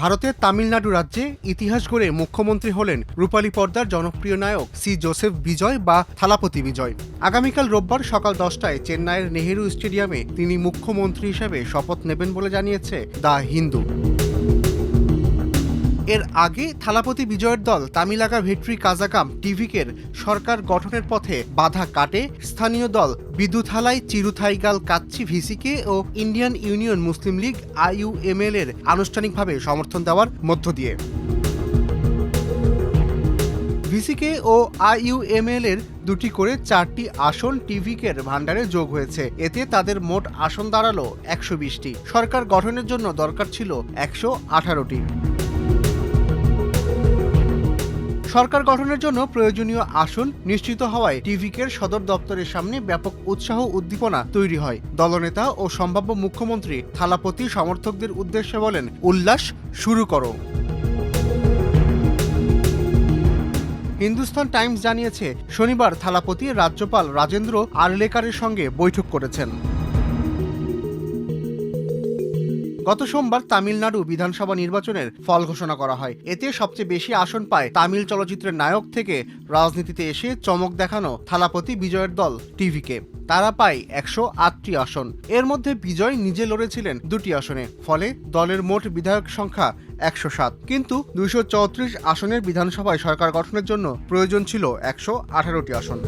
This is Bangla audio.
ভারতের তামিলনাড়ু রাজ্যে ইতিহাস গড়ে মুখ্যমন্ত্রী হলেন রূপালী পর্দার জনপ্রিয় নায়ক সি জোসেফ বিজয় বা থালাপতি বিজয়। আগামীকাল রোববার সকাল 10টায় চেন্নাইয়ের নেহেরু স্টেডিয়ামে তিনি মুখ্যমন্ত্রী হিসেবে শপথ নেবেন বলে জানিয়েছে দ্য হিন্দু। এর আগে থালাপতি বিজয়ের দল তামিলাকা ভেট্রি কাজাকাম টিভিকের সরকার গঠনের পথে বাধা কাটে স্থানীয় দল বিদুথালাই চিরুথাইগাল কাচ্চি ভিসিকে ও ইন্ডিয়ান ইউনিয়ন মুসলিম লীগ IUML এর আনুষ্ঠানিকভাবে সমর্থন দেওয়ার মধ্য দিয়ে। ভিসিকে ও IUML এর দুটি করে 4টি আসন টিভিকের ভান্ডারে যোগ হয়েছে। এতে তাদের মোট আসন দাঁড়ালো 120টি। সরকার গঠনের জন্য দরকার ছিল 118টি। সরকার গঠনের জন্য প্রয়োজনীয় আসন নিশ্চিত হওয়ায় টিভিকের সদর দপ্তরের সামনে ব্যাপক উৎসাহ উদ্দীপনা তৈরি হয়। দলনেতা ও সম্ভাব্য মুখ্যমন্ত্রী থালাপতি সমর্থকদের উদ্দেশ্যে বলেন, উল্লাস শুরু করো। হিন্দুস্তান টাইমস জানিয়েছে, শনিবার থালাপতি রাজ্যপাল রাজেন্দ্র আর্লেকারের সঙ্গে বৈঠক করেছেন। গত সোমবার তামিলনাড়ু বিধানসভা নির্বাচনের ফল ঘোষণা করা হয়। এতে সবচেয়ে বেশি আসন পায় তামিল চলচ্চিত্রের নায়ক থেকে রাজনীতিতে এসে চমক দেখানো থালাপতি বিজয়ের দল টিভিকে। তারা পায় 108টি আসন। এর মধ্যে বিজয় নিজে লড়েছিলেন 2টি আসনে, ফলে দলের মোট বিধায়ক সংখ্যা 107। কিন্তু 234 আসনের বিধানসভায় সরকার গঠনের জন্য প্রয়োজন ছিল 118টি আসন।